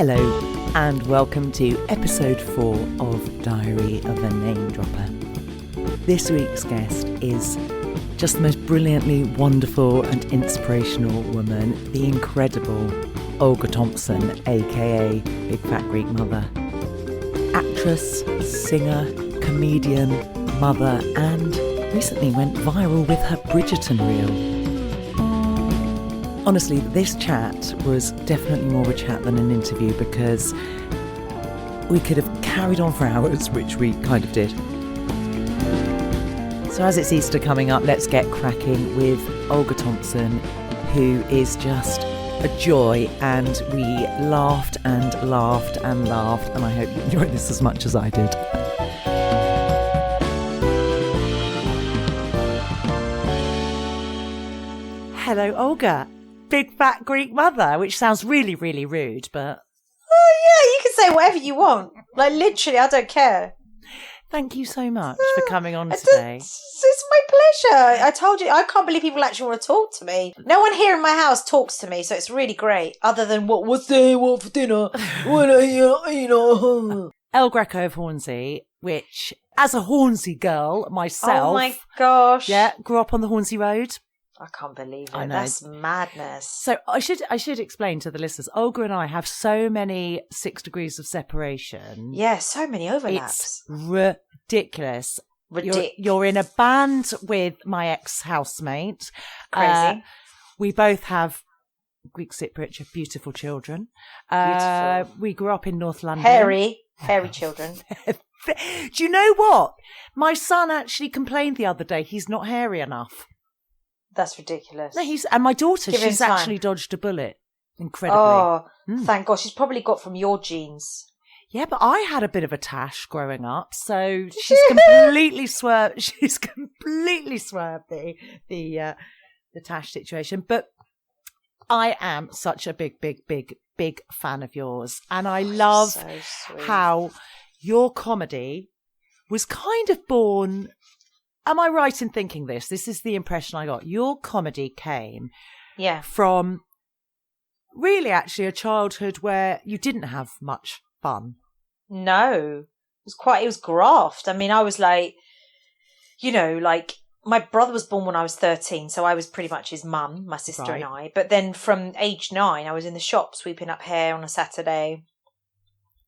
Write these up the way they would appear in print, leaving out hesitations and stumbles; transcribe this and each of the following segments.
Hello and welcome to episode 4 of Diary of a Name Dropper. This week's guest is just the most brilliantly wonderful and inspirational woman, the incredible Olga Thompson, aka Big Fat Greek Mother. Actress, singer, comedian, mother, and recently went viral with her Bridgerton reel. Honestly, this chat was definitely more of a chat than an interview because we could have carried on for hours, which we kind of did. So as it's Easter coming up, let's get cracking with Olga Thompson, who is just a joy, and we laughed and laughed and laughed, and I hope you enjoyed this as much as I did. Hello, Olga. Big Fat Greek Mother, which sounds really, really rude, but... Oh, yeah, you can say whatever you want. Like, literally, I don't care. Thank you so much for coming on today. It's my pleasure. I told you, I can't believe people actually want to talk to me. No one here in my house talks to me, so it's really great. Other than, what's there, what for dinner? El Greco of Hornsey, which, as a Hornsey girl myself... Oh, my gosh. Yeah, grew up on the Hornsey Road. I can't believe it. I know. That's madness. So I should explain to the listeners, Olga and I have so many 6 degrees of separation. Yeah, so many overlaps. It's ridiculous. You're in a band with my ex-housemate. Crazy. We both have Greek Cypriot, beautiful children. Beautiful. We grew up in North London. Hairy children. Do you know what? My son actually complained the other day he's not hairy enough. That's ridiculous. No, and my daughter, she's actually dodged a bullet. Incredibly. Oh, thank God. She's probably got from your genes. Yeah, but I had a bit of a tash growing up, so she's completely swerved. She's completely swerved the tash situation. But I am such a big fan of yours, and I love how your comedy was kind of born. Am I right in thinking this? This is the impression I got. Your comedy came from really actually a childhood where you didn't have much fun. No, it was graft. I mean, I was like, my brother was born when I was 13, so I was pretty much his mum, my sister and I. But then from age 9, I was in the shop sweeping up hair on a Saturday.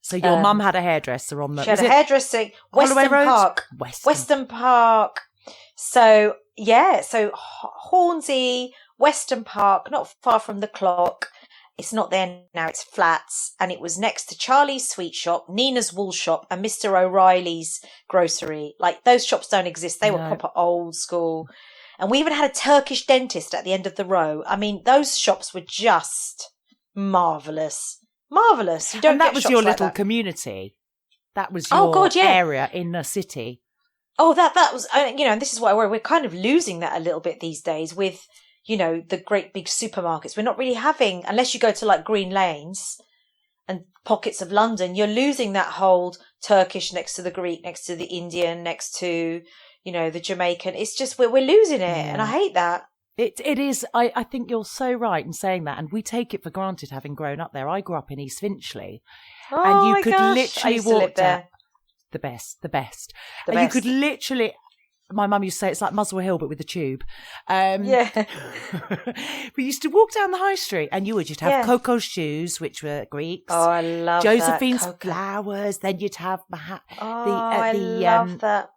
So your mum had a hairdresser on the... She had a hairdresser, Western Park. Western Park. So, Hornsey, Western Park, not far from the clock. It's not there now, it's flats. And it was next to Charlie's Sweet Shop, Nina's Wool Shop, and Mr. O'Reilly's Grocery. Like, those shops don't exist. They were proper old school. And we even had a Turkish dentist at the end of the row. I mean, those shops were just marvellous. Marvellous. And that was your little community. That was your area in the city. Oh, that was, and this is what I worry. We're kind of losing that a little bit these days with, the great big supermarkets. We're not really having, unless you go to like Green Lanes and pockets of London, you're losing that whole Turkish next to the Greek, next to the Indian, next to, the Jamaican. It's just, we're losing it. And I hate that. It is. I think you're so right in saying that, and we take it for granted having grown up there. I grew up in East Finchley, and you could literally walk down the best. You could literally. My mum used to say it's like Muswell Hill, but with a tube. We used to walk down the high street, and you would just have Coco's shoes, which were Greeks. Oh, I love Josephine's that. Flowers. Then you'd have I love that.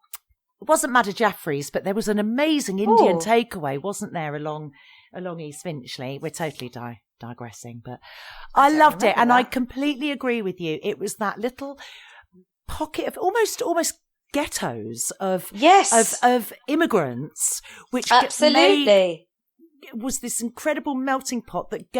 It wasn't Madder Jaffrey's, but there was an amazing Indian takeaway, wasn't there, along East Finchley? We're totally digressing, but I loved it, and I completely agree with you. It was that little pocket of almost ghettos of immigrants, which absolutely was this incredible melting pot that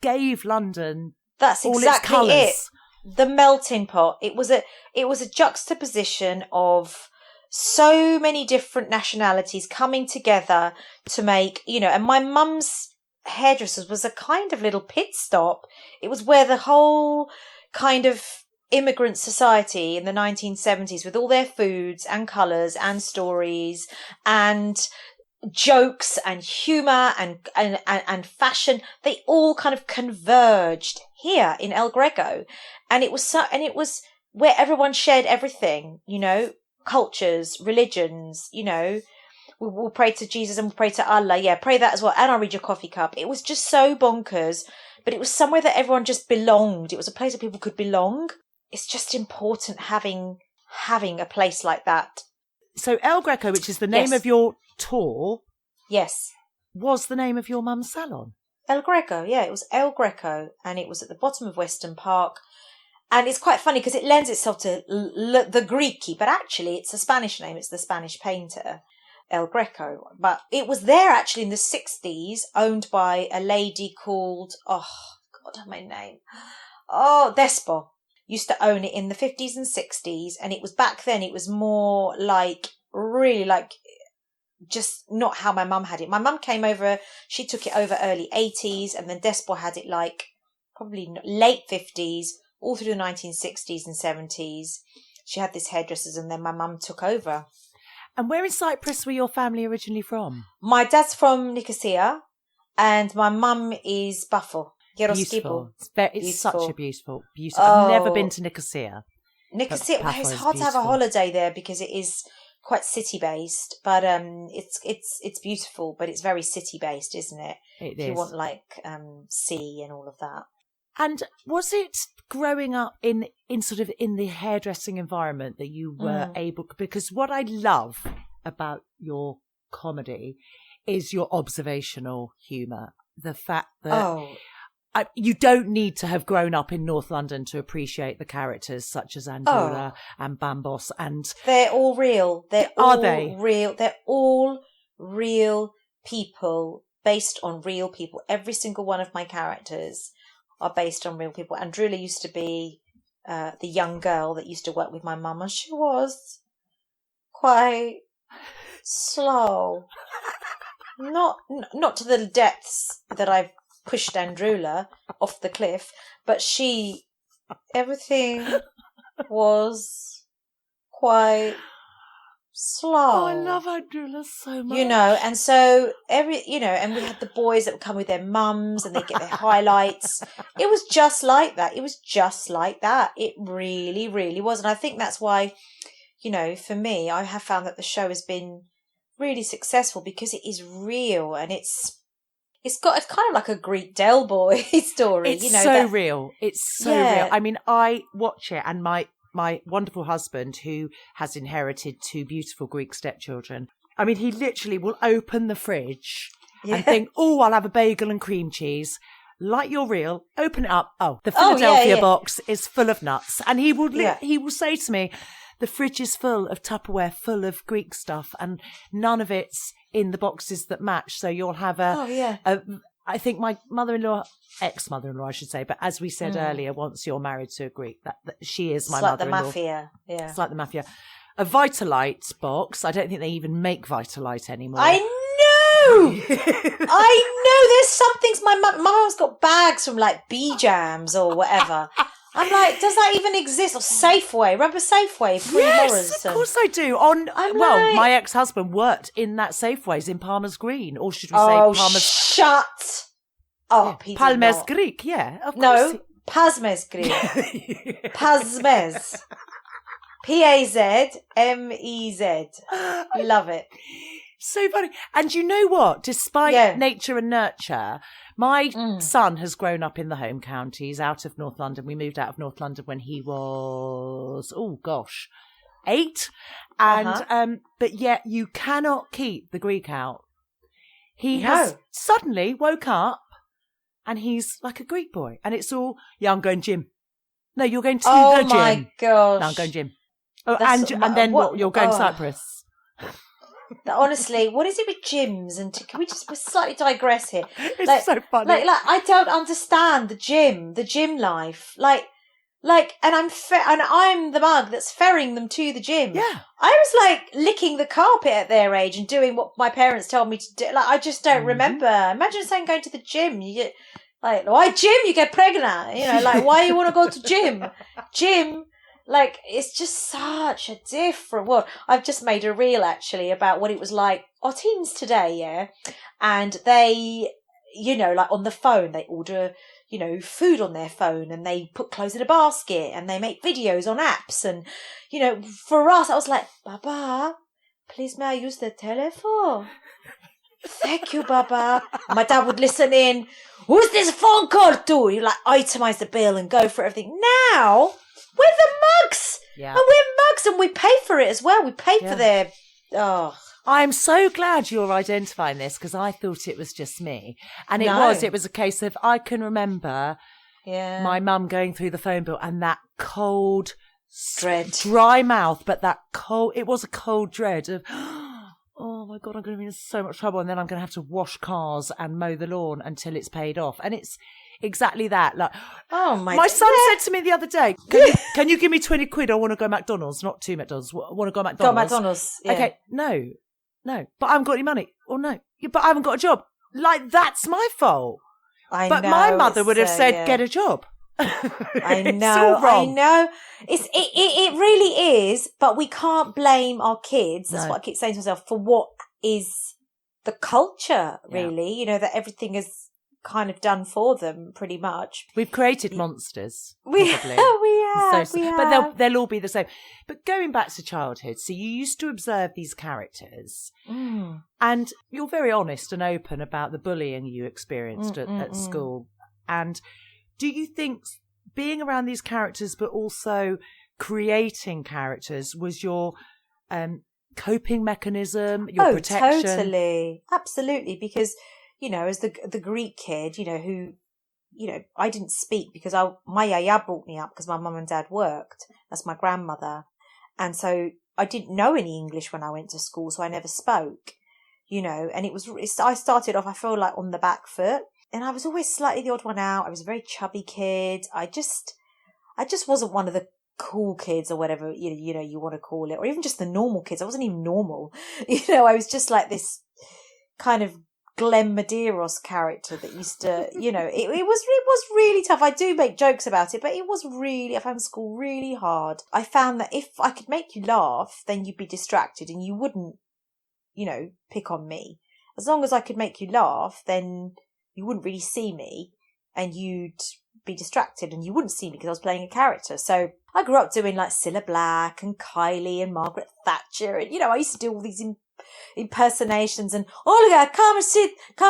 gave London that's all exactly its colours. It. The melting pot. It was a juxtaposition of so many different nationalities coming together to make, and my mum's hairdressers was a kind of little pit stop. It was where the whole kind of immigrant society in the 1970s, with all their foods and colours and stories and jokes and humor and fashion, they all kind of converged here in El Greco. And it was where everyone shared everything, cultures, religions, we'll pray to Jesus and we'll pray to Allah. Yeah, pray that as well. And I'll read your coffee cup. It was just so bonkers, but it was somewhere that everyone just belonged. It was a place where people could belong. It's just important having a place like that. So El Greco, which is the name of your tour, yes, was the name of your mum's salon. El Greco, yeah, it was El Greco, and it was at the bottom of Weston Park. And it's quite funny because it lends itself to the Greeky, but actually it's a Spanish name. It's the Spanish painter, El Greco. But it was there actually in the 60s, owned by a lady called, oh, God, my name. Oh, Despo. Used to own it in the 50s and 60s. And it was back then, it was more like, really like, just not how my mum had it. My mum came over, she took it over early 80s, and then Despo had it like probably late 50s, all through the 1960s and 70s. She had this hairdressers, and then my mum took over. And where in Cyprus were your family originally from? My dad's from Nicosia, and my mum is Bafo. Beautiful. It's such a beautiful. I've never been to Nicosia. Nicosia, it's hard to have a holiday there because it is quite city based, but it's beautiful, but it's very city based, isn't it? It is. You want like sea and all of that. And was it growing up in sort of in the hairdressing environment that you were able, because what I love about your comedy is your observational humour. The fact that you don't need to have grown up in North London to appreciate the characters such as Andrula and Bambos, and they're all real. They're all real people based on real people. Every single one of my characters are based on real people. Andrula used to be the young girl that used to work with my mum, and she was quite slow. Not to the depths that I've pushed Andrula off the cliff, but everything was quite slow. Oh, I love Andrula so much. And so and we had the boys that would come with their mums and they get their highlights. It was just like that. It really, really was. And I think that's why, for me, I have found that the show has been really successful because it is real, and it's kind of like a Greek Del Boy story. It's so real. It's so real. I mean, I watch it, and my wonderful husband, who has inherited two beautiful Greek stepchildren, I mean, he literally will open the fridge and think, oh, I'll have a bagel and cream cheese. Like you're real, open it up. Oh, the Philadelphia box is full of nuts. And he will say to me, the fridge is full of Tupperware, full of Greek stuff, and none of it's in the boxes that match. So you'll have I think my mother-in-law, ex-mother-in-law, I should say, but as we said earlier, once you're married to a Greek, that she is my mother-in-law. It's like the mafia. Yeah. It's like the mafia. A Vitalite box. I don't think they even make Vitalite anymore. I know. There's some things my mum's got bags from like B-Jams or whatever. I'm like, does that even exist? Or Safeway? Remember Safeway? Yes, of course I do. My ex-husband worked in that Safeways in Palmer's Green, or should we say Palmer's... shut up. Yeah. Palmer's Greek, yeah, of course. No, Pazmes Greek. Pazmes. P-A-Z-M-E-Z. Love it. So funny. And you know what? Despite nature and nurture, my son has grown up in the home counties, out of North London. We moved out of North London when he was, 8. And but yet you cannot keep the Greek out. He has suddenly woke up and he's like a Greek boy. And it's all, I'm going gym. No, you're going to the gym. Oh my gosh. No, I'm going gym. Oh, and then what? You're going Cyprus. Honestly, what is it with gyms? And can we just slightly digress here? It's so funny. Like I don't understand the gym life. And I'm the mug that's ferrying them to the gym. Yeah, I was like licking the carpet at their age and doing what my parents told me to do. Like I just don't remember. Imagine saying going to the gym. You get like, why gym? You get pregnant. Like why you want to go to gym? Gym. Like, it's just such a different world. I've just made a reel, actually, about what it was like. Our teens today, yeah? And they, you know, like on the phone, they order, you know, food on their phone and they put clothes in a basket and they make videos on apps. And, you know, for us, I was like, Baba, please may I use the telephone? Thank you, Baba. My dad would listen in. Who's this phone call to? You like itemize the bill and go for everything. Now we're the mugs, Yeah. and we're mugs, and we pay for it as well. We pay for their. Oh, I'm so glad you're identifying this because I thought it was just me, and it was a case of I can remember, my mum going through the phone bill and that cold dread, dry mouth, but that cold. It was a cold dread of. Oh my God, I'm going to be in so much trouble. And then I'm going to have to wash cars and mow the lawn until it's paid off. And it's exactly that. Like, my son said to me the other day, can you give me 20 quid? I want to go McDonald's, not 2 McDonald's. I want to go McDonald's. Go McDonald's. Yeah. Okay. No, but I haven't got any money. Or no, but I haven't got a job. Like, that's my fault. But my mother would have said, get a job. I know. It really is, but we can't blame our kids. That's what I keep saying to myself, for what is the culture, really. You know, that everything is kind of done for them, pretty much. We've created monsters. We have. But they'll all be the same. But going back to childhood, so you used to observe these characters, and you're very honest and open about the bullying you experienced at school. And do you think being around these characters, but also creating characters, was your coping mechanism, your protection? Totally. Absolutely. Because, you know, as the Greek kid, you know, who, you know, I didn't speak because my yaya brought me up because my mum and dad worked. That's my grandmother. And so I didn't know any English when I went to school, so I never spoke, you know, and I started off, I feel like, on the back foot. And I was always slightly the odd one out. I was a very chubby kid. I just wasn't one of the cool kids or whatever, you know, you want to call it, or even just the normal kids. I wasn't even normal. You know, I was just like this kind of Glenn Medeiros character that used to, you know, it was really tough. I do make jokes about it, but I found school really hard. I found that if I could make you laugh, then you'd be distracted and you wouldn't, you know, pick on me. As long as I could make you laugh, then you wouldn't really see me and you'd be distracted and you wouldn't see me because I was playing a character. So I grew up doing like Cilla Black and Kylie and Margaret Thatcher. And, you know, I used to do all these impersonations and, Olga, come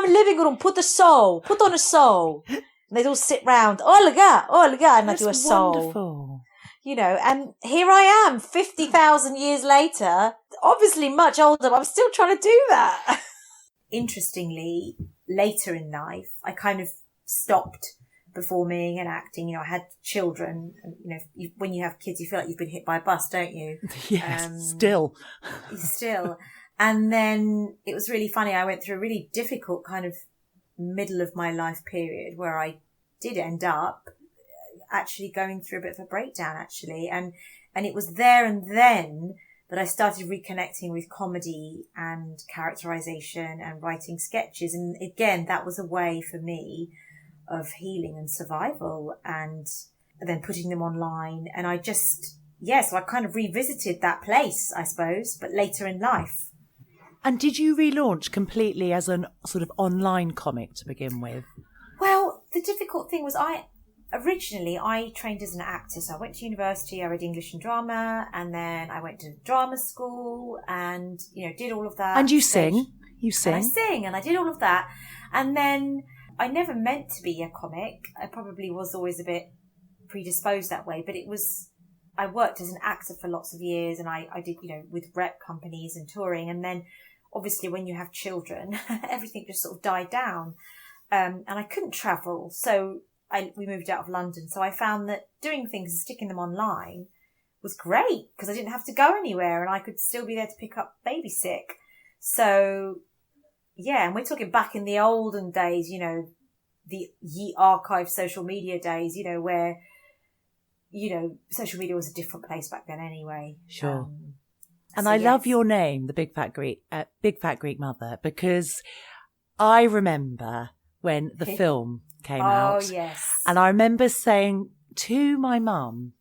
in living room, put on a soul. And they'd all sit round, Olga, and I'd do a soul. Wonderful. You know, and here I am 50,000 years later, obviously much older, but I'm still trying to do that. Interestingly, later in life, I kind of stopped performing and acting. You know, I had children. And, you know, when you have kids, you feel like you've been hit by a bus, don't you? Yes, still. And then it was really funny. I went through a really difficult kind of middle of my life period where I did end up actually going through a bit of a breakdown, actually. And it was there and then that I started reconnecting with comedy and characterization and writing sketches. And again, that was a way for me of healing and survival and then putting them online. And so I kind of revisited that place, I suppose, but later in life. And did you relaunch completely as an sort of online comic to begin with? Well, the difficult thing was Originally, I trained as an actor, so I went to university, I read English and drama, and then I went to drama school and, you know, did all of that. And you sing? You sing? And I sing, and I did all of that. And then I never meant to be a comic. I probably was always a bit predisposed that way, but I worked as an actor for lots of years, and I did, you know, with rep companies and touring. And then, obviously, when you have children, everything just sort of died down. And I couldn't travel, so we moved out of London. So I found that doing things and sticking them online was great because I didn't have to go anywhere and I could still be there to pick up baby sick. So, yeah, and we're talking back in the olden days, you know, the archive social media days, you know, where, you know, social media was a different place back then anyway. Sure. And I love your name, the Big Fat Greek Mother, because I remember when the film came out. Oh, yes. And I remember saying to my mum,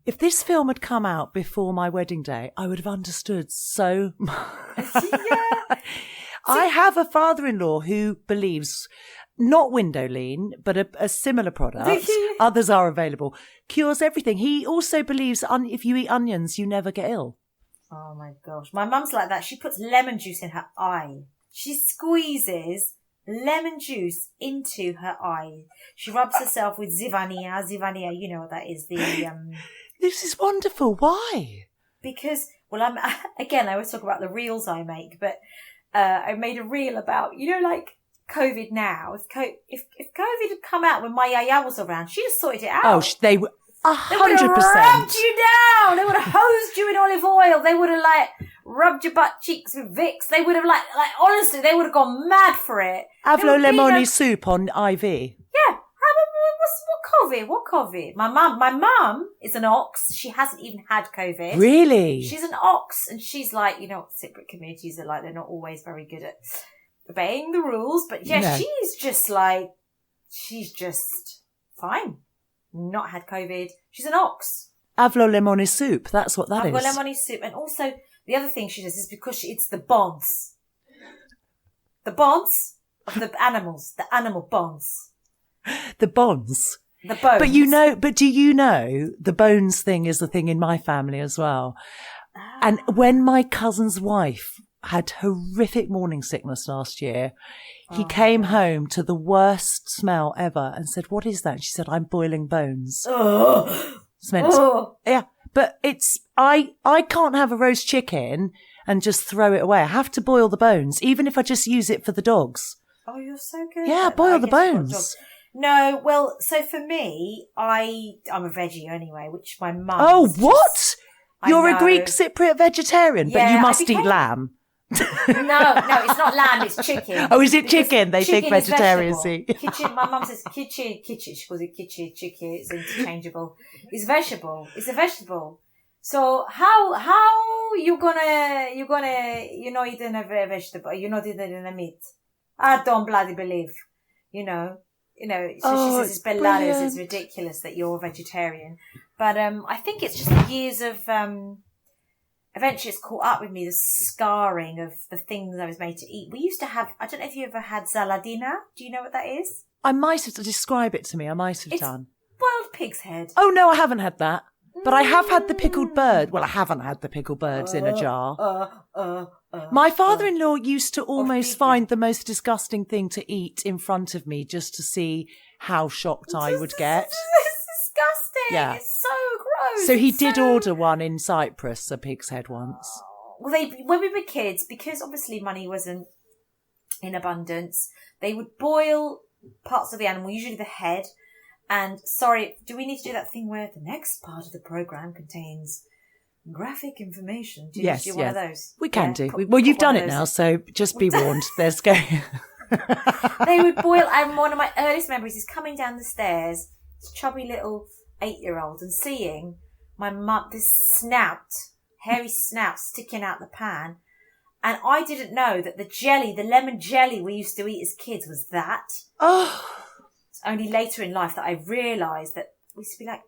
If this film had come out before my wedding day, I would have understood so much. Yeah. I have a father-in-law who believes, not Windowlean, but a similar product, others are available, cures everything. He also believes if you eat onions, you never get ill. Oh my gosh. My mum's like that. She puts lemon juice in her eye. She squeezes lemon juice into her eye. She rubs herself with Zivania. Zivania, you know what that is. This is wonderful. Why? Because, well, I always talk about the reels I make, but I made a reel about, like COVID now. If COVID had come out when my yaya was around, she'd have sorted it out. Oh, they were 100%. They would have rubbed you down. They would have hosed you in olive oil. They would have rubbed your butt cheeks with Vicks. They would have honestly, they would have gone mad for it. Avlo lemoni soup on IV. Yeah. What COVID? My mum is an ox. She hasn't even had COVID. Really? She's an ox, and she's like, Cypriot communities are like, they're not always very good at obeying the rules. But yeah, she's just fine. Not had COVID. She's an ox. Avlo lemoni soup. That's what that is. Avlo lemoni soup. And also, the other thing she does is because it's the bonds. The bonds of the animals. The animal bonds. The bonds. The bones. But do you know the bones thing is the thing in my family as well? Ah. And when my cousin's wife had horrific morning sickness last year, he came home to the worst smell ever and said, "What is that?" She said, "I'm boiling bones." Oh. It's meant yeah, but I can't have a roast chicken and just throw it away. I have to boil the bones, even if I just use it for the dogs. Oh, you're so good. Yeah, boil the bones. No, well, so for me, I'm a veggie anyway, which my mum. Oh, what? You're a Greek Cypriot vegetarian, but you must eat lamb. No, it's not lamb, it's chicken. Oh, is it chicken? They think vegetarians eat. Kitchen, my mum says kitchen. She calls it kitchen, it's interchangeable. It's vegetable. It's a vegetable. So how you're not eating a vegetable, you're not eating a meat. I don't bloody believe, so she says it's Belarus, it's ridiculous that you're a vegetarian. But I think it's just the years of eventually it's caught up with me, the scarring of the things I was made to eat. We used to have, I don't know if you ever had zaladina. Do you know what that is? I might have to describe it to me. I might have done. Boiled pig's head. Oh no, I haven't had that. But I have had the pickled bird. Well, I haven't had the pickled birds in a jar. My father-in-law used to almost find the most disgusting thing to eat in front of me just to see how shocked I would get. It's disgusting. Yeah. It's so gross. So he did order one in Cyprus, a pig's head once. Well, when we were kids, because obviously money wasn't in abundance, they would boil parts of the animal, usually the head. And sorry, do we need to do that thing where the next part of the program contains graphic information? Do you do one of those? We can do. Well, you've done it now, so just be warned. There's go. They would boil, and one of my earliest memories is coming down the stairs, this chubby little 8-year-old, and seeing my mum, this hairy snout sticking out the pan. And I didn't know that the lemon jelly we used to eat as kids was that. Oh. It's only later in life that I realised that we used to be like,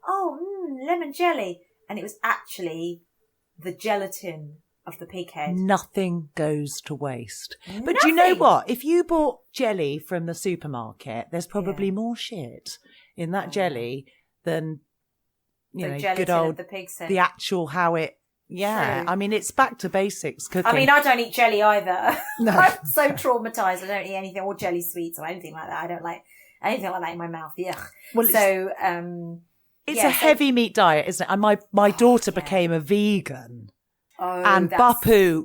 lemon jelly. And it was actually the gelatin of the pig head. Nothing goes to waste. But do you know what? If you bought jelly from the supermarket, there's probably more shit in that jelly than, good old, the pig's head. The actual how it, True. I mean, it's back to basics cooking. I mean, I don't eat jelly either. No. I'm so traumatised. I don't eat anything, or jelly sweets or anything like that. I don't like anything like that in my mouth. Yuck. Well, it's a heavy meat diet, isn't it? And my daughter became a vegan. Oh, and Bapu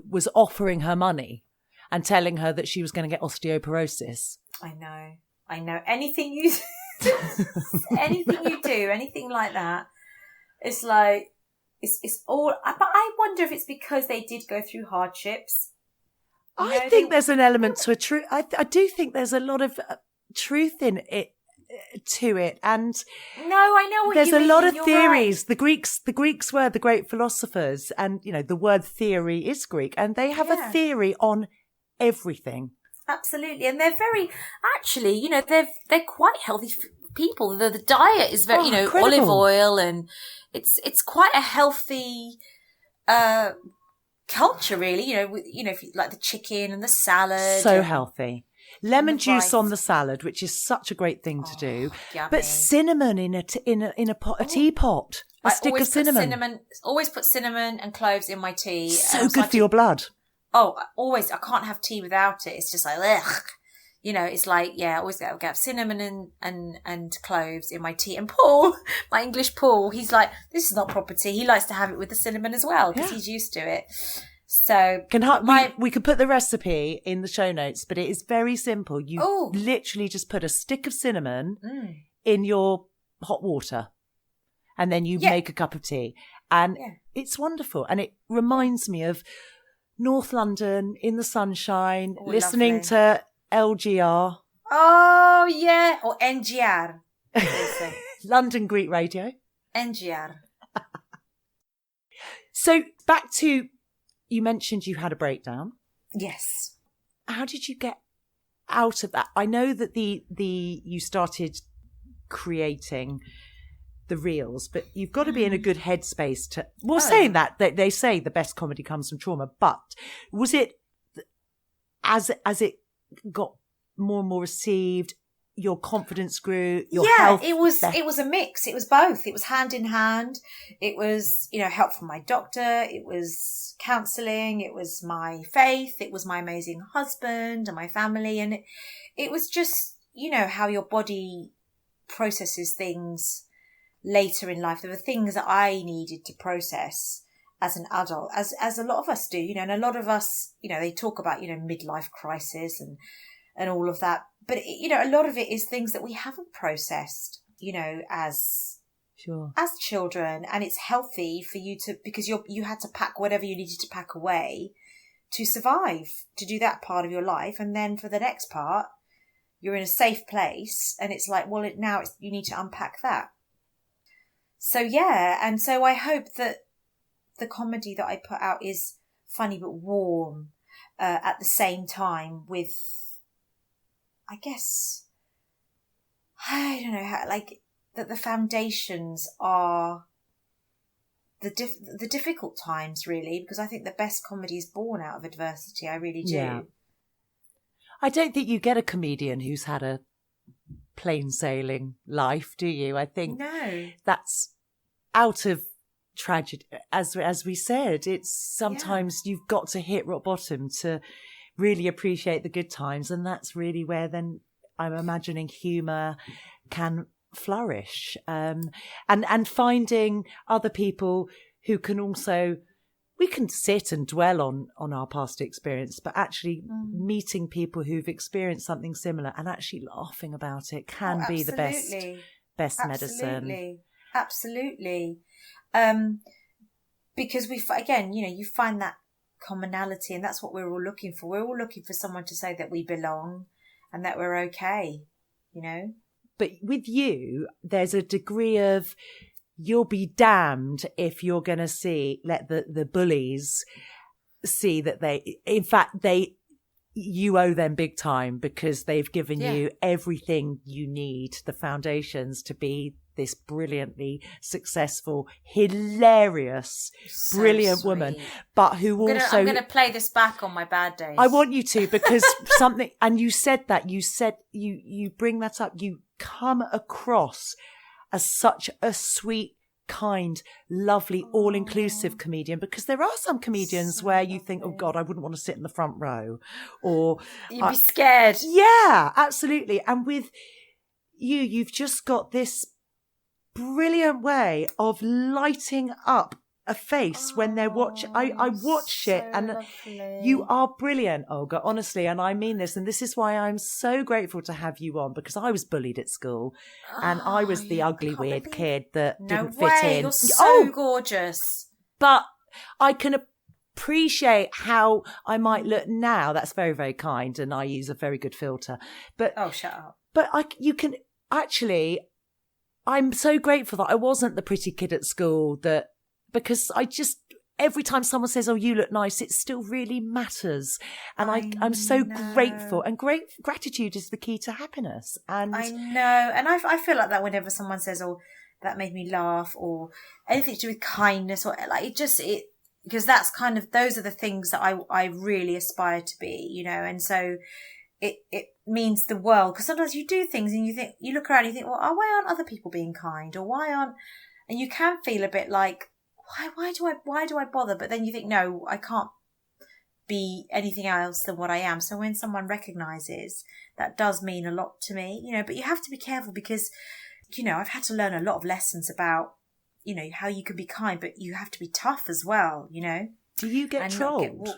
was offering her money and telling her that she was going to get osteoporosis. I know. Anything you do, anything like that, it's like, it's all, but I wonder if it's because they did go through hardships. I think there's an element to a truth. I do think there's a lot of truth in it. And no, I know what there's you mean. a lot of You're theories. Right. The Greeks were the great philosophers, and the word theory is Greek, and they have a theory on everything. Absolutely, and they're very actually, they're quite healthy people. The diet is very, incredible. olive oil, and it's quite a healthy culture, really. If you like the chicken and the salad, so healthy. Lemon the juice rice. on the salad, which is such a great thing to do. Yummy. But cinnamon in a teapot, a stick of cinnamon. Always put cinnamon and cloves in my tea. So good for your blood. Oh, always. I can't have tea without it. It's just like, ugh. It's like, I always get cinnamon and cloves in my tea. And Paul, my English Paul, he's like, this is not proper tea. He likes to have it with the cinnamon as well because he's used to it. So we could put the recipe in the show notes, but it is very simple. You literally just put a stick of cinnamon in your hot water, and then you make a cup of tea, and it's wonderful. And it reminds me of North London in the sunshine, listening lovely. to LGR. Oh yeah, or NGR. London Greek Radio. NGR. So back to, you mentioned you had a breakdown. Yes. How did you get out of that? I know that you started creating the reels, but you've got to be in a good headspace to. Well, saying that they say the best comedy comes from trauma, but was it as it got more and more received? Your confidence grew. Your health. It was a mix. It was both. It was hand in hand. It was, help from my doctor. It was counselling. It was my faith. It was my amazing husband and my family. And it was just, how your body processes things later in life. There were things that I needed to process as an adult, as a lot of us do, and a lot of us, they talk about, midlife crisis and all of that. But, a lot of it is things that we haven't processed, as children. And it's healthy for you because you had to pack whatever you needed to pack away to survive, to do that part of your life. And then for the next part, you're in a safe place. And it's like, well, you need to unpack that. So, and so I hope that the comedy that I put out is funny but warm at the same time with, I guess, I don't know how, that the foundations are the difficult times, really, because I think the best comedy is born out of adversity. I really do. Yeah. I don't think you get a comedian who's had a plain sailing life, do you? I think that's out of tragedy. As we said, it's sometimes you've got to hit rock bottom to really appreciate the good times, and that's really where then I'm imagining humour can flourish, and finding other people who can also, we can sit and dwell on our past experience, but actually meeting people who've experienced something similar and actually laughing about it can be the best medicine. Absolutely. Because you find that commonality, and that's what we're all looking for. We're all looking for someone to say that we belong and that we're okay, But with you, there's a degree of, you'll be damned if you're going to let the bullies see that you owe them big time, because they've given you everything you need, the foundations to be this brilliantly successful, hilarious, brilliant woman, but I'm going to play this back on my bad days. I want you to, because something, and you said you bring that up, you come across as such a sweet, kind, lovely, all-inclusive comedian, because there are some comedians where you think, oh God, I wouldn't want to sit in the front row, or you'd be scared. Yeah, absolutely. And with you've just got this brilliant way of lighting up a face when they're watching. I watch it, and lovely. You are brilliant, Olga, honestly, and I mean this, and this is why I'm so grateful to have you on, because I was bullied at school, and I was the ugly, weird kid that didn't fit in. You're so gorgeous. But I can appreciate how I might look now. That's very, very kind, and I use a very good filter. But shut up. But you can actually. I'm so grateful that I wasn't the pretty kid at school, because every time someone says, "Oh, you look nice," it still really matters. And I'm so grateful. And gratitude is the key to happiness. And I know. And I feel like that whenever someone says, "Oh, that made me laugh," or anything to do with kindness, or like because that's kind of, those are the things that I really aspire to be, you know. And so it means the world, because sometimes you do things and you look around and you think, well, why aren't other people being kind, or why aren't, and you can feel a bit like, why do I bother? But then you think, no, I can't be anything else than what I am. So when someone recognizes, that does mean a lot to me, you know. But you have to be careful, because, you know, I've had to learn a lot of lessons about, you know, how you can be kind, but you have to be tough as well, you know. Do you get trolled?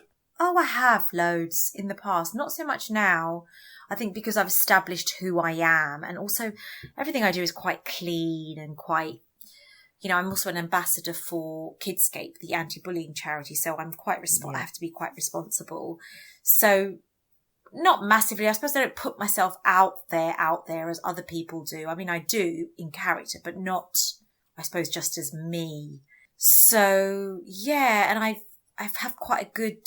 Oh, I have loads in the past. Not so much now. I think because I've established who I am, and also everything I do is quite clean and quite, you know, I'm also an ambassador for Kidscape, the anti-bullying charity. So I'm quite I have to be quite responsible. So not massively. I suppose I don't put myself out there as other people do. I mean, I do in character, but not, I suppose, just as me. So yeah, and I've had quite a good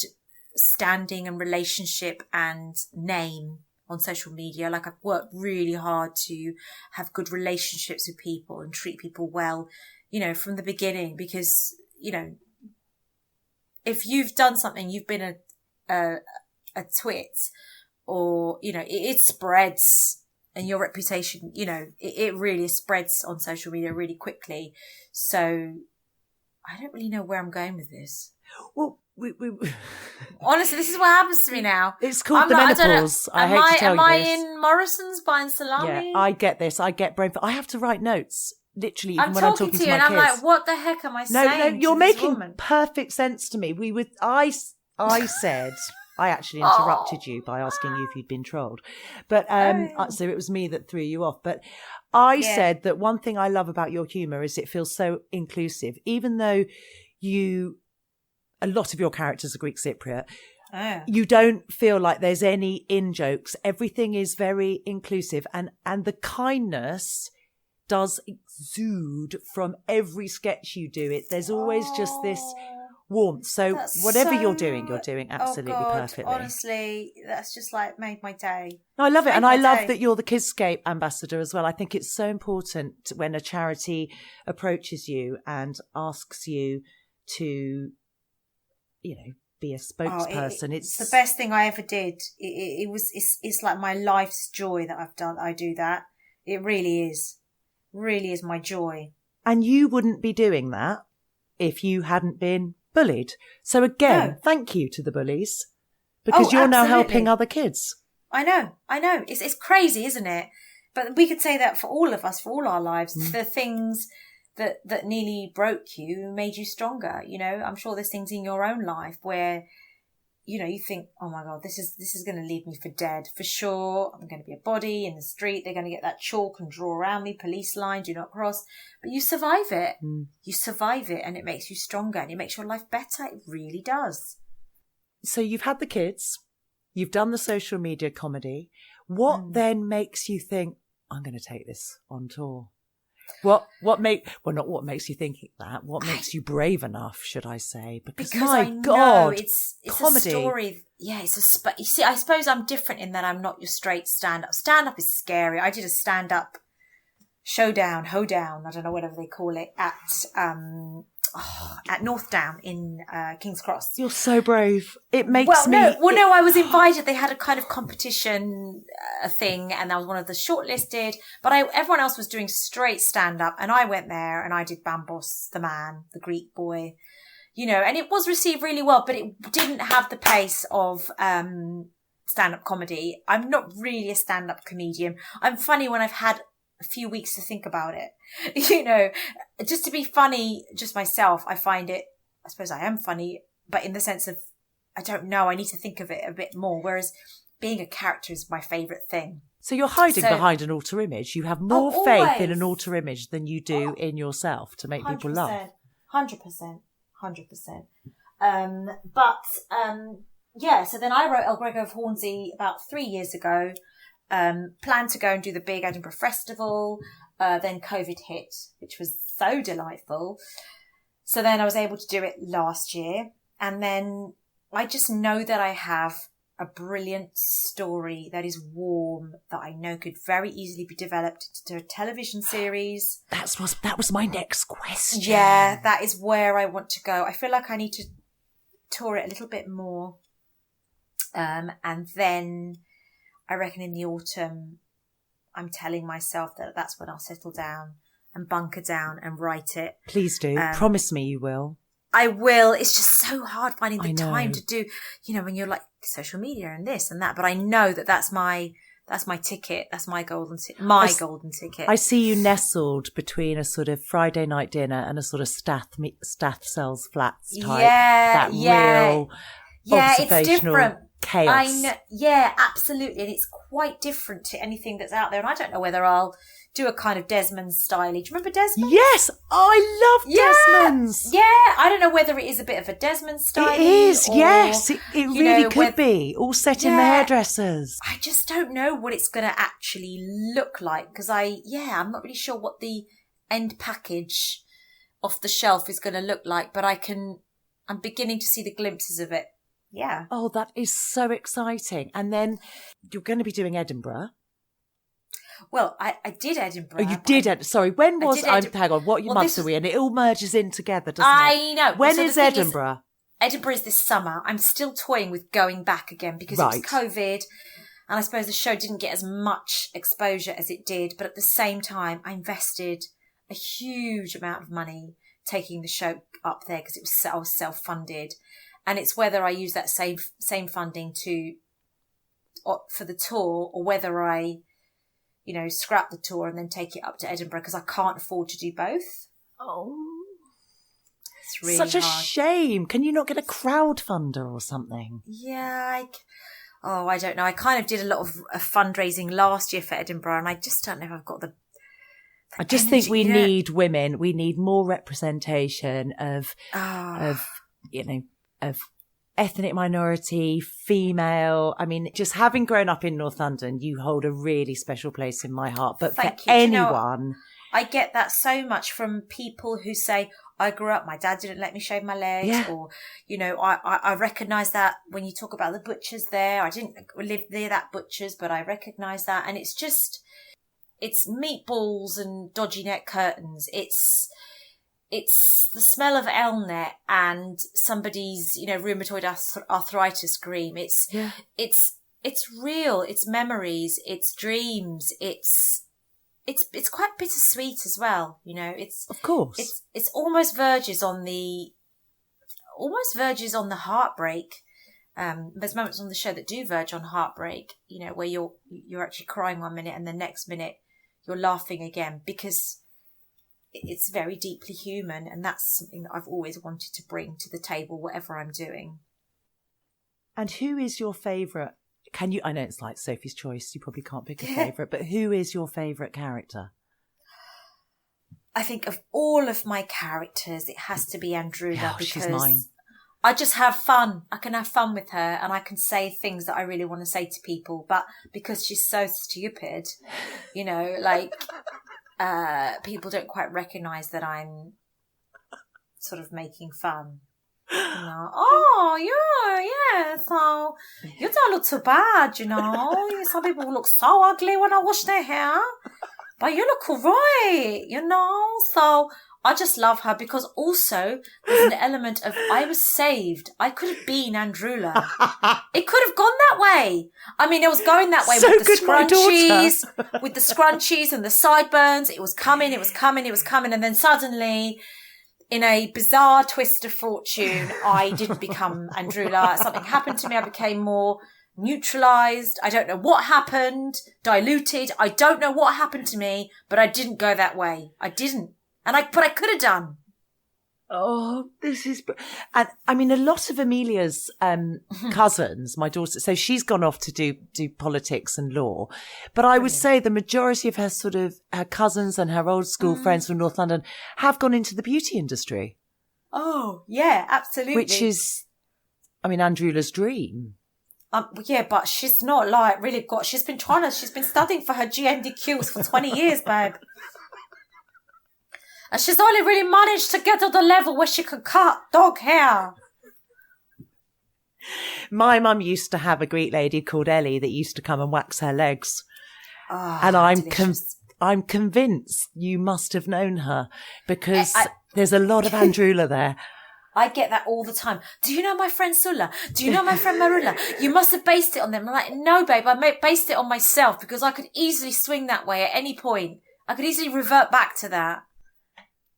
standing and relationship and name on social media. Like, I've worked really hard to have good relationships with people and treat people well, you know, from the beginning, because, you know, if you've done something, you've been a twit, or, you know, it spreads, and your reputation, you know, it really spreads on social media really quickly. So I don't really know where I'm going with this. Well, honestly, this is what happens to me now. It's called the menopause. I hate to tell you this. Am I in Morrison's buying salami? Yeah, I get this. I get brain. I have to write notes, literally, even when I'm talking to you, my and kids. I'm like, what the heck am I saying? No, you're making perfect sense to me. I said, I actually interrupted you by asking you if you'd been trolled, but so it was me that threw you off. But I said that one thing I love about your humour is it feels so inclusive, even though a lot of your characters are Greek Cypriot. You don't feel like there's any in-jokes. Everything is very inclusive, and the kindness does exude from every sketch you do. There's always just this warmth. So whatever you're doing absolutely perfectly. Honestly, that's just like made my day. No, I love it. And I love that you're the Kidscape ambassador as well. I think it's so important when a charity approaches you and asks you to, you know, be a spokesperson. It's the best thing I ever did. It's like my life's joy that I've done. I do that. It really is my joy. And you wouldn't be doing that if you hadn't been bullied. So again, thank you to the bullies, because you're now helping other kids. I know. It's crazy, isn't it? But we could say that for all of us, for all our lives, the things that nearly broke you made you stronger. You know, I'm sure there's things in your own life where, you know, you think, oh my God, this is going to leave me for dead, for sure. I'm going to be a body in the street. They're going to get that chalk and draw around me, police line, do not cross. But you survive it. You survive it, and it makes you stronger, and it makes your life better. It really does. So you've had the kids, you've done the social media comedy. What then makes you think, I'm going to take this on tour? Not what makes you think that? What makes you brave enough, should I say? Because my God, it's comedy. A story. Yeah, you see, I suppose I'm different in that I'm not your straight stand-up. Stand-up is scary. I did a stand-up hoedown, I don't know, whatever they call it, at North Down in King's Cross. You're so brave. It makes me... No, I was invited. They had a kind of competition thing, and I was one of the shortlisted, but everyone else was doing straight stand-up, and I went there and I did Bambos, the man, the Greek boy, you know, and it was received really well, but it didn't have the pace of stand-up comedy. I'm not really a stand-up comedian. I'm funny when I've had a few weeks to think about it. You know, just to be funny, just myself, I suppose I am funny, but in the sense of, I don't know, I need to think of it a bit more. Whereas being a character is my favourite thing. So you're hiding behind an alter image. You have more faith in an alter image than you do in yourself to make people laugh. 100%. So then I wrote El Grego of Hornsey about 3 years ago. Planned to go and do the big Edinburgh Festival. Then COVID hit, which was so delightful. So then I was able to do it last year. And then I just know that I have a brilliant story that is warm, that I know could very easily be developed into a television series. That was my next question. Yeah, that is where I want to go. I feel like I need to tour it a little bit more. And then I reckon in the autumn, I'm telling myself that that's when I'll settle down and bunker down and write it. Please do. Promise me you will. I will. It's just so hard finding the time to do, when you're like social media and this and that. But I know that that's my ticket. That's my golden ticket. I see you nestled between a sort of Friday night dinner and a sort of Stath sells flats type. Real observational it's different. Chaos. I know, yeah, absolutely. And it's quite different to anything that's out there. And I don't know whether I'll do a kind of Desmond style. Do you remember Desmond? Yes, I love Desmond's. Yeah, I don't know whether it is a bit of a Desmond style. It is, yes. It really could be. All set in the hairdressers. I just don't know what it's going to actually look like because I'm not really sure what the end package off the shelf is going to look like, but I'm beginning to see the glimpses of it. Yeah. Oh, that is so exciting. And then you're going to be doing Edinburgh. Well, I did Edinburgh. Oh, you did. Sorry, when was... hang on, what months are we in? It all merges in together, doesn't it? I know. When is Edinburgh? Edinburgh is this summer. I'm still toying with going back again because it was COVID. And I suppose the show didn't get as much exposure as it did. But at the same time, I invested a huge amount of money taking the show up there because I was self-funded. And it's whether I use that same funding for the tour or whether I, scrap the tour and then take it up to Edinburgh because I can't afford to do both. Oh, it's really such a hard. shame. Can you not get a crowdfunder or something? Yeah, I don't know. I kind of did a lot of fundraising last year for Edinburgh, and I just don't know if I've got the I just think we need women. We need more representation of ethnic minority, female. I mean, just having grown up in North London, you hold a really special place in my heart. But for anyone... I get that so much from people who say, I grew up, my dad didn't let me shave my legs. Or, I recognise that when you talk about the butchers there. I didn't live near that butchers, but I recognise that. And it's just, it's meatballs and dodgy net curtains. It's the smell of Elnet and somebody's, rheumatoid arthritis cream. It's real. It's memories. It's dreams. It's quite bittersweet as well. It's of course. It's almost verges on the heartbreak. There's moments on the show that do verge on heartbreak. Where you're actually crying one minute and the next minute you're laughing again because it's very deeply human, and that's something that I've always wanted to bring to the table, whatever I'm doing. And who is your favourite? I know it's like Sophie's Choice, you probably can't pick a favourite, but who is your favourite character? I think of all of my characters, it has to be Andrula because she's mine. I just have fun. I can have fun with her and I can say things that I really want to say to people, but because she's so stupid, people don't quite recognise that I'm sort of making fun. Oh, yeah, so you don't look too bad, Some people look so ugly when I wash their hair, but you look all right, So I just love her because also there's an element of I was saved. I could have been Andrula. It could have gone that way. I mean, it was going that way with the scrunchies and the sideburns. It was coming. And then suddenly, in a bizarre twist of fortune, I didn't become Andrula. Something happened to me. I became more neutralized. I don't know what happened. Diluted. I don't know what happened to me, but I didn't go that way. I didn't. But I could have done. Oh, this is... And I mean, a lot of Amelia's cousins, my daughter, so she's gone off to do politics and law. But I would say the majority of her cousins and her old school friends from North London have gone into the beauty industry. Oh, yeah, absolutely. Which is, Andrula's dream. Yeah, but she's not really she's been studying for her GNDQs for 20 years, babe. And she's only really managed to get to the level where she could cut dog hair. My mum used to have a Greek lady called Ellie that used to come and wax her legs. Oh, And delicious. I'm convinced you must have known her because there's a lot of Andrula there. I get that all the time. Do you know my friend Sulla? Do you know my friend Marula? You must have based it on them. I'm like, no, babe, I based it on myself because I could easily swing that way at any point. I could easily revert back to that.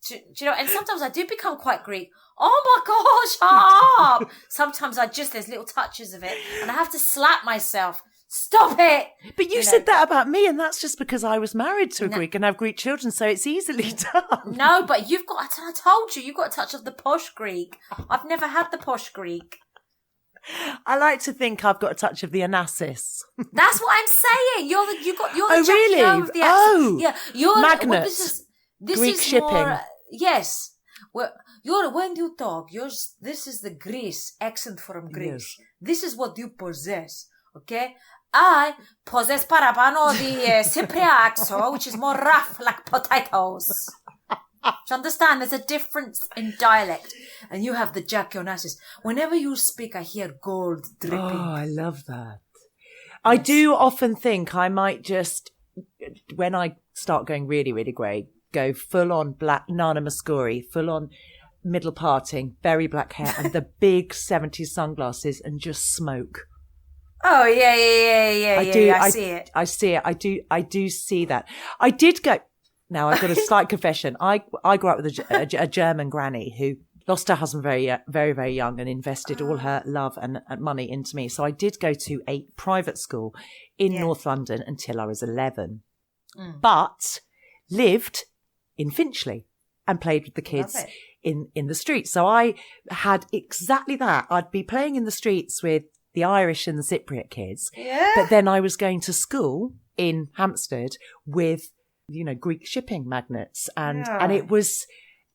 Do you know? And sometimes I do become quite Greek. Oh my gosh, Sometimes there's little touches of it and I have to slap myself. Stop it! But you said that about me, and that's just because I was married to a Greek and have Greek children, so it's easily done. No, but I told you, you've got a touch of the posh Greek. I've never had the posh Greek. I like to think I've got a touch of the Onassis. That's what I'm saying. You're the really? Jackie O of the accent. Oh, yeah, you're Magnet. Well, this Greek is shipping. More, yes. Well, when you talk, this is the Greece accent from Greece. Yes. This is what you possess, okay? I possess parapano the Cypriaxo, which is more rough like potatoes. Do you understand? There's a difference in dialect. And you have the Jackie Onassis. Whenever you speak, I hear gold dripping. Oh, I love that. I do often think I might just, when I start going really, really grey, go full on black Nana Muscuri, full on middle parting, very black hair, and the big 70s sunglasses and just smoke. Oh, yeah. I see it. I see it. I do see that. I did go. Now, I've got a slight confession. I grew up with a German granny who lost her husband very, very young and invested all her love and money into me. So I did go to a private school in North London until I was 11, but lived in Finchley and played with the kids in the streets. So I had exactly that. I'd be playing in the streets with the Irish and the Cypriot kids. Yeah. But then I was going to school in Hampstead with, Greek shipping magnates. And it was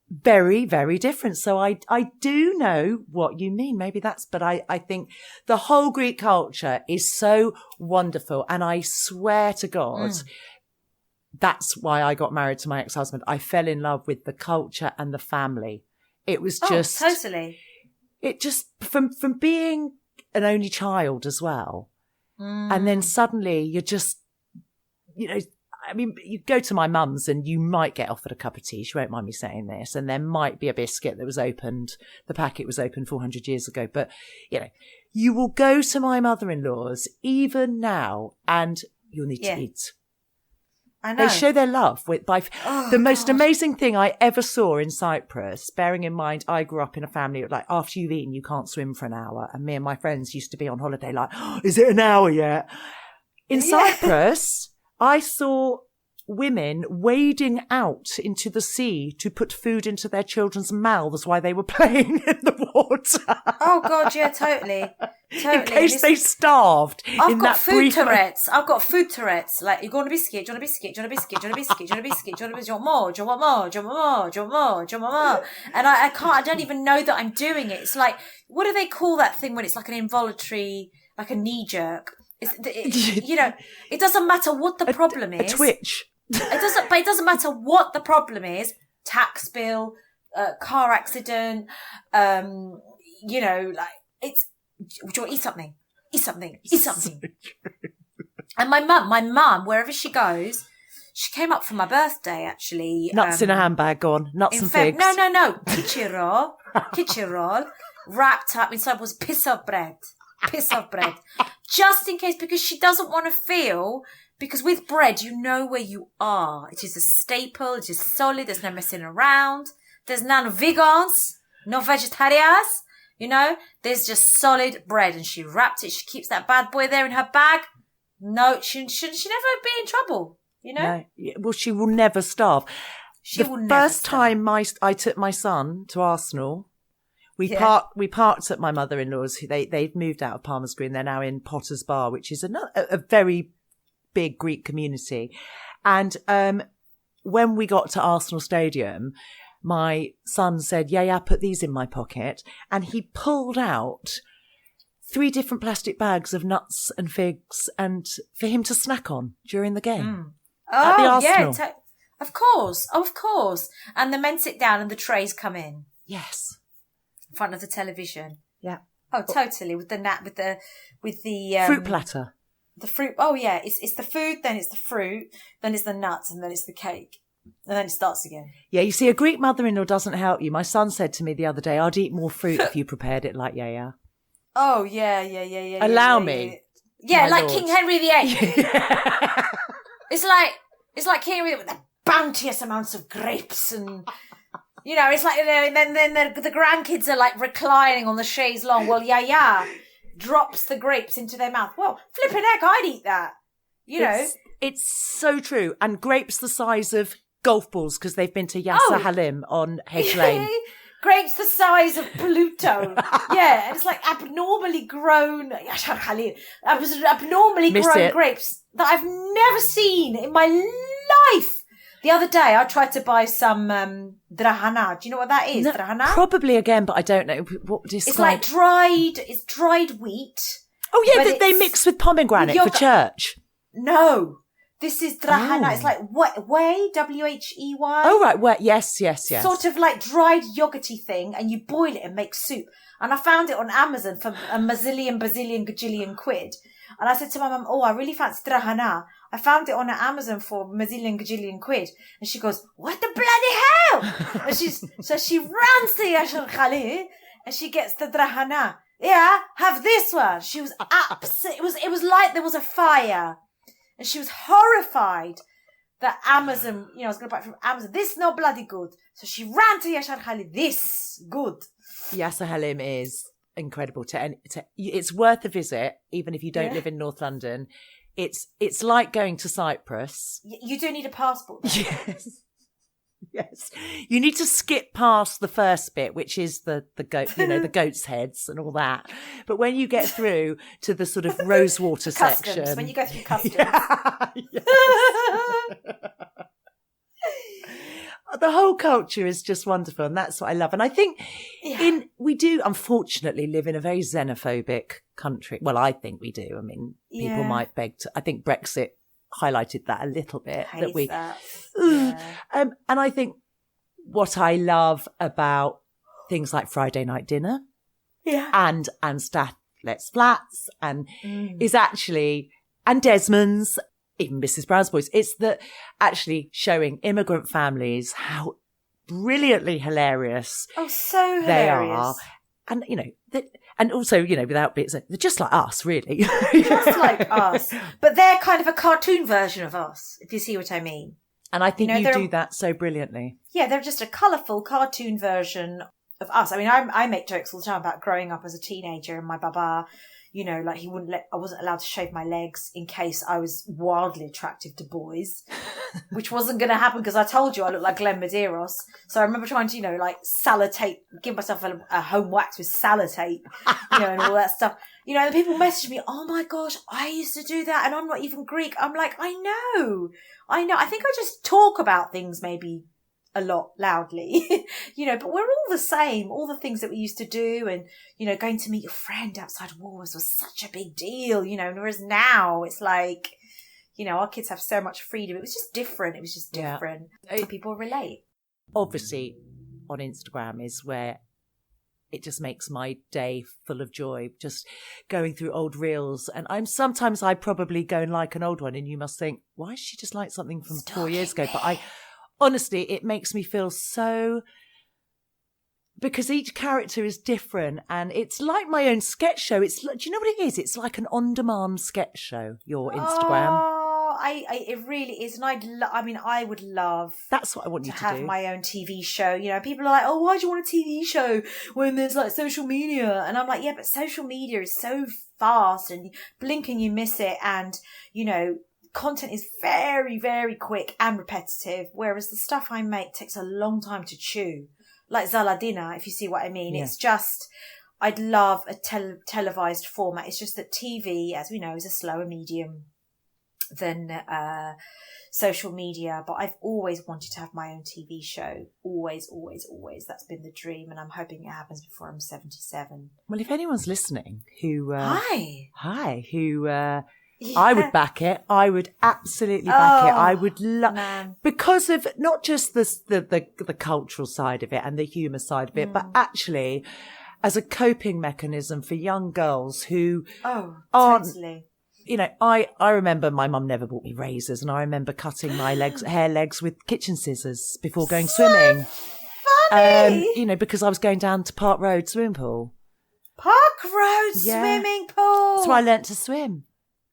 very, very different. So I do know what you mean. Maybe but I think the whole Greek culture is so wonderful. And I swear to God, that's why I got married to my ex-husband. I fell in love with the culture and the family. It was just totally. It just from being an only child as well. And then suddenly you're just, you go to my mum's and you might get offered a cup of tea. She won't mind me saying this. And there might be a biscuit that was opened. The packet was opened 400 years ago. But, you will go to my mother-in-law's even now and you'll need to eat. I know. They show their love the most amazing thing I ever saw in Cyprus, bearing in mind I grew up in a family like after you've eaten, you can't swim for an hour. And me and my friends used to be on holiday like, is it an hour yet? In Cyprus, I saw women wading out into the sea to put food into their children's mouths while they were playing in the water. Oh, God, yeah, totally. In case they starved. I've got food Tourette's. Like, you want a biscuit? Do you want a biscuit? Do you want a biscuit? Do you want a biscuit? Do you want a biscuit? Do you want a biscuit? Do you want more? Do you want more? Do you want more? Do you want more? Do you want more? And I don't even know that I'm doing it. It's like, what do they call that thing when it's like an involuntary, like a knee jerk? It doesn't matter what the problem is. A twitch. It doesn't matter what the problem is. Tax bill, car accident, it's, do you want to eat something? Eat something. Eat something. And my mum, wherever she goes, she came up for my birthday, actually. Nuts in a handbag, gone. Nuts and figs. No. Kitchen roll, wrapped up inside was piece of bread. Just in case, because she doesn't want to feel, because with bread, you know where you are. It is a staple. It is solid. There's no messing around. There's none vegans, no vegetarians. There's just solid bread, and she wrapped it. She keeps that bad boy there in her bag. No, she never be in trouble, No. Well, she will never starve. The first time I took my son to Arsenal, we parked at my mother-in-law's. They've moved out of Palmer's Green. They're now in Potter's Bar, which is a very big Greek community. And when we got to Arsenal Stadium, my son said, yeah, put these in my pocket. And he pulled out 3 different plastic bags of nuts and figs and for him to snack on during the game. At the Arsenal. Of course. Of course. And the men sit down and the trays come in. Yes. In front of the television. Yeah. Oh, totally. With the fruit platter. The fruit. Oh, yeah. It's the food, then it's the fruit, then it's the nuts, and then it's the cake. And then it starts again. Yeah, you see, a Greek mother-in-law doesn't help you. My son said to me the other day, I'd eat more fruit if you prepared it like Yaya. Oh, yeah. Allow me. Yeah, like Lord. King Henry VIII. It's like King Henry with the bounteous amounts of grapes and... it's like, and then the grandkids are like reclining on the chaise longue. Well, Yaya drops the grapes into their mouth. Well, flipping heck, I'd eat that. It's so true. And grapes the size of golf balls because they've been to Yasser Halim on Hedge Lane. Grapes the size of Pluto. Yeah, and it's like abnormally grown, abnormally grown grapes that I've never seen in my life. The other day, I tried to buy some drahana. Do you know what that is? No, drahana? Probably again, but I don't know. It's like dried wheat. Oh, yeah, they mix with pomegranate for church. No, this is drahana. Oh. It's like whey, Whey. Oh, right. Well, yes. Sort of like dried yogurty thing, and you boil it and make soup. And I found it on Amazon for a gajillion quid. And I said to my mum, oh, I really fancy drahana. I found it on Amazon for gajillion quid. And she goes, what the bloody hell? And she runs to Yashar Khalid and she gets the drahana. Yeah, have this one. She was upset. It was like there was a fire. And she was horrified that Amazon, I was going to buy it from Amazon. This is not bloody good. So she ran to Yashar Khalid. This good. Yasser Halim is incredible. It's worth a visit, even if you don't live in North London. It's like going to Cyprus. You do need a passport, though. Yes. You need to skip past the first bit, which is the goat, the goat's heads and all that. But when you get through to the sort of rosewater section, when you go through customs, the whole culture is just wonderful, and that's what I love. And I think we do, unfortunately, live in a very xenophobic country. Well, I think we do. I mean, people might beg to. I think Brexit highlighted that a little bit. And I think what I love about things like Friday night dinner, and Statlet's Flats, and is actually, and Desmond's, even Mrs. Brown's Boys, it's that actually showing immigrant families how brilliantly hilarious so they hilarious. are. And, and also, without being, they're just like us, really. Just like us. But they're kind of a cartoon version of us, if you see what I mean. And I think you do that so brilliantly. Yeah, they're just a colourful cartoon version of us. I mean, I make jokes all the time about growing up as a teenager and my baba, like I wasn't allowed to shave my legs in case I was wildly attractive to boys, which wasn't going to happen because I told you I looked like Glenn Medeiros. So I remember trying to, sellotape, give myself a home wax with sellotape, and all that stuff. And people message me, oh my gosh, I used to do that and I'm not even Greek. I'm like, I know. I think I just talk about things maybe a lot loudly, but we're all the same. All the things that we used to do and, going to meet your friend outside Woolworths was such a big deal, and whereas now it's like, our kids have so much freedom. It was just different. And people relate. Obviously, on Instagram is where it just makes my day full of joy, just going through old reels. And sometimes I probably go and like an old one and you must think, why is she just like something from 4 years ago? But honestly, it makes me feel so, because each character is different and it's like my own sketch show. Do you know what it is? It's like an on-demand sketch show, your Instagram. It really is. And I would love. That's what I want you to have do. my own TV show. People are like, oh, why do you want a TV show when there's like social media? And I'm like, yeah, but social media is so fast and blink and you miss it. And, content is very, very quick and repetitive, whereas the stuff I make takes a long time to chew. Like Zaladina, if you see what I mean. Yeah. It's just, I'd love a televised format. It's just that TV, as we know, is a slower medium than social media. But I've always wanted to have my own TV show. Always, always, always. That's been the dream, and I'm hoping it happens before I'm 77. Well, if anyone's listening who... Hi! Who... I would back it. I would absolutely back it. I would love, man. because of not just the cultural side of it and the humour side of it, but actually as a coping mechanism for young girls who aren't, Totally. you know, I remember my mum never bought me razors, and I remember cutting my hair legs with kitchen scissors before going swimming. Funny. You know, because I was going down to Park Road swimming pool. Park Road swimming pool. That's where I learnt to swim.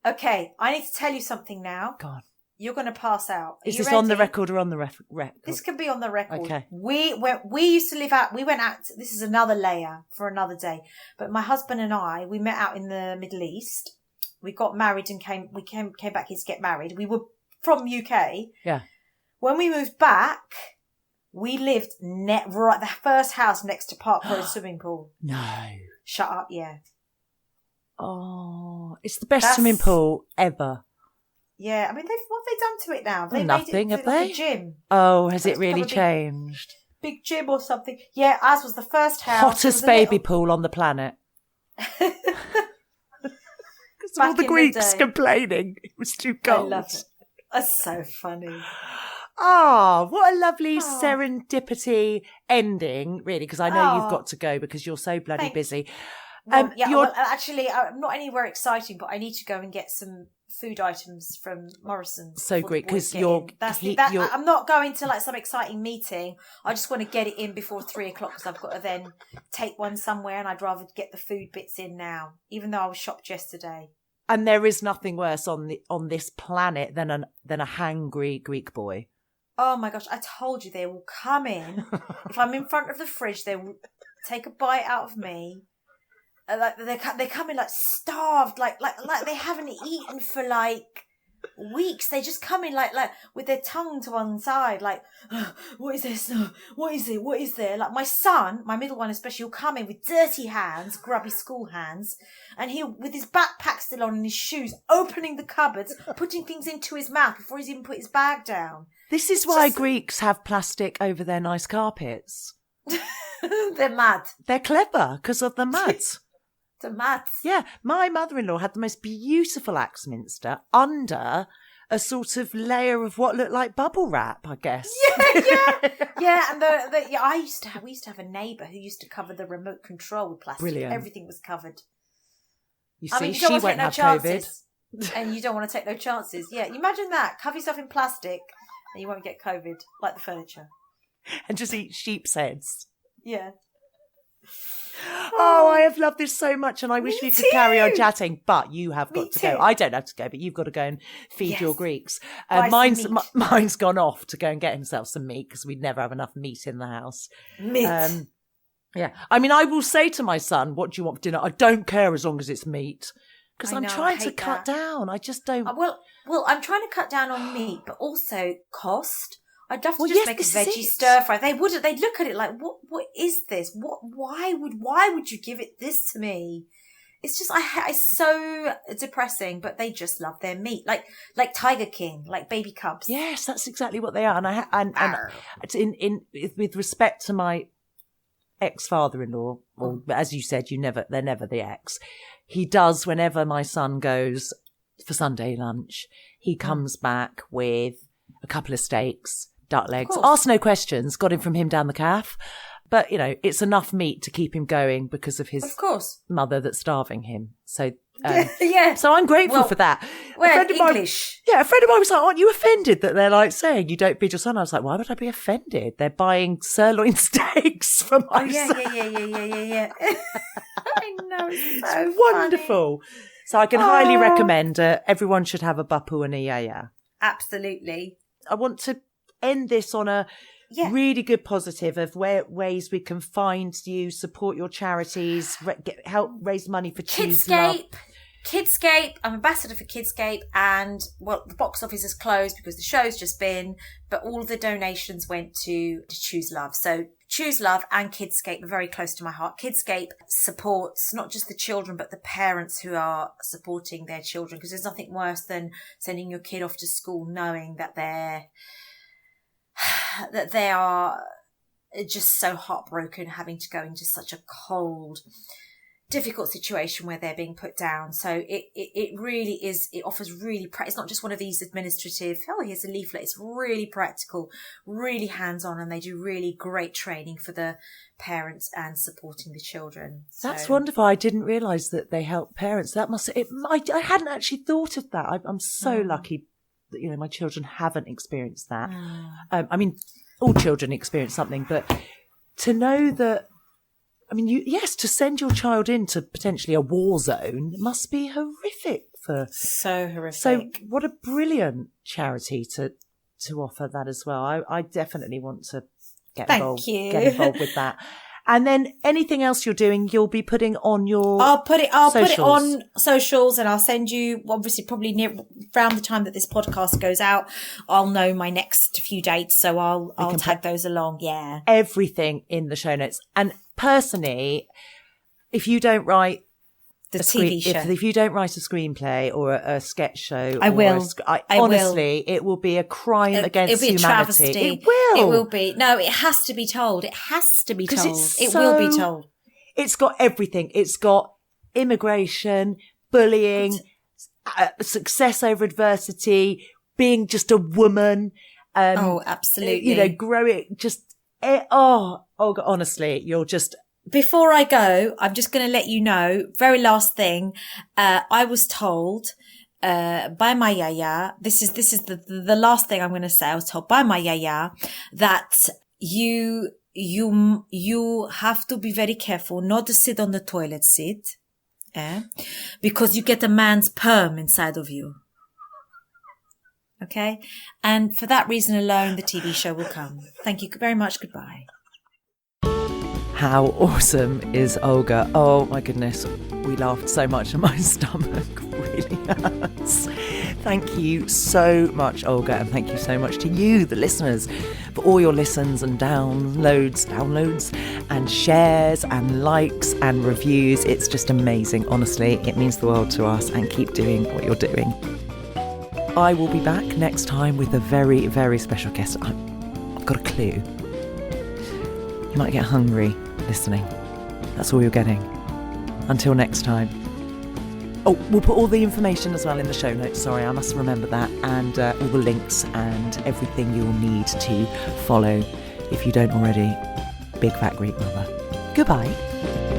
Okay, I need to tell you something now. Go on. You're going to pass out. Is this on the record or on the record? This can be on the record. Okay. We used to live out. We went out. This is another layer for another day. But my husband and I, we met out in the Middle East. We got married and came back here to get married. We were from UK. Yeah. When we moved back, we lived right the first house next to Park Road swimming pool. No. Shut up, yeah. Oh, it's the best swimming pool ever. Yeah, I mean, what have they done to it now? They nothing, made it have like they? a gym. Oh, has it really changed? Big gym or something. Yeah, ours was the first house. Hottest baby pool on the planet. Because all the Greeks complaining it was too cold. I love it. That's so funny. Oh, what a lovely serendipity ending, really, because I know you've got to go because you're so bloody busy. Well, well, actually, I'm not anywhere exciting, but I need to go and get some food items from Morrison's. So great, because I'm not going to like some exciting meeting. I just want to get it in before 3:00 because I've got to then take one somewhere, and I'd rather get the food bits in now, even though I was shopped yesterday. And there is nothing worse on this planet than a hangry Greek boy. Oh my gosh, I told you they will come in. If I'm in front of the fridge, they will take a bite out of me. Like they come in like starved, like they haven't eaten for like weeks. They just come in like with their tongue to one side, like, what is this? What is it? What is there? Like my son, my middle one especially, will come in with dirty hands, grubby school hands, and he'll with his backpack still on and his shoes, opening the cupboards, putting things into his mouth before he's even put his bag down. This is why Greeks have plastic over their nice carpets. They're mad. They're clever because of the mud. The mad. Yeah, my mother-in-law had the most beautiful Axminster under a sort of layer of what looked like bubble wrap, I guess. Yeah. And we used to have a neighbour who used to cover the remote control with plastic. Brilliant. Everything was covered. You see, she won't have COVID. And you don't want to take no chances. Yeah, imagine that. Cover yourself in plastic and you won't get COVID, like the furniture. And just eat sheep's heads. Yeah. Oh, I have loved this so much, and I wish we could carry on chatting, but you have got to go. I don't have to go, but you've got to go and feed your Greeks. Mine's gone off to go and get himself some meat because we'd never have enough meat in the house. Meat. Yeah. I mean, I will say to my son, what do you want for dinner? I don't care as long as it's meat. Because I'm trying to cut down. I just don't. Well, I'm trying to cut down on meat, but also cost. I'd love to make a veggie stir fry. They'd look at it like, what is this? Why would you give it this to me? It's just, it's so depressing, but they just love their meat. Like Tiger King, like baby cubs. Yes, that's exactly what they are. And with respect to my ex-father-in-law, or as you said, they're never the ex. He does, whenever my son goes for Sunday lunch, he comes back with a couple of steaks, duck legs, ask no questions, got him from him down the calf. But, you know, it's enough meat to keep him going because of his mother that's starving him. So, so I'm grateful for that. Well, English. A friend of mine was like, aren't you offended that they're like saying you don't feed your son? I was like, why would I be offended? They're buying sirloin steaks from my son. Yeah. I know, it's so wonderful. So I can highly recommend everyone should have a bapu and a yaya. Absolutely. I want to end this on a really good positive of ways we can find you, support your charities, help raise money for Choose Love. Kidscape. I'm ambassador for Kidscape, and the box office is closed because the show's just been, but all the donations went to Choose Love. So Choose Love and Kidscape are very close to my heart. Kidscape supports not just the children, but the parents who are supporting their children, because there's nothing worse than sending your kid off to school knowing that they are just so heartbroken, having to go into such a cold, difficult situation where they're being put down. So it really is, it offers really, it's not just one of these administrative, oh, here's a leaflet. It's really practical, really hands-on, and they do really great training for the parents and supporting the children. That's wonderful. I didn't realise that they help parents. That I hadn't actually thought of that. I'm so lucky that, you know, my children haven't experienced that. I mean, all children experience something, but to know that, I mean, to send your child into potentially a war zone must be horrific. So horrific. So what a brilliant charity to offer that as well. I definitely want to get involved with that. And then anything else you're doing, you'll be putting on your I'll put it on socials, and I'll send you, obviously probably around the time that this podcast goes out, I'll know my next few dates, so I'll tag those along. Yeah. Everything in the show notes. And personally, if you don't write TV show, if you don't write a screenplay or a sketch show, I will. Honestly, it will be a crime against humanity. Travesty. It will be. No, it has to be told. It has to be told. It will be told. It's got everything. It's got immigration, bullying, success over adversity, being just a woman. Absolutely. You know, growing Olga, honestly, you're just. Before I go, I'm just going to let you know, very last thing, I was told by my yaya, this is the last thing I'm going to say, I was told by my yaya that you have to be very careful not to sit on the toilet seat, because you get a man's perm inside of you. Okay? And for that reason alone, the TV show will come. Thank you very much. Goodbye. How awesome is Olga? Oh my goodness, we laughed so much and my stomach really hurts. Thank you so much, Olga, and thank you so much to you, the listeners, for all your listens and downloads and shares and likes and reviews. It's just amazing, honestly. It means the world to us, and keep doing what you're doing. I will be back next time with a very, very special guest. I've got a clue. You might get hungry listening. That's all you're getting. Until next time. Oh, we'll put all the information as well in the show notes. Sorry, I must remember that. And all the links and everything you'll need to follow if you don't already. Big Fat Greek Mother. Goodbye.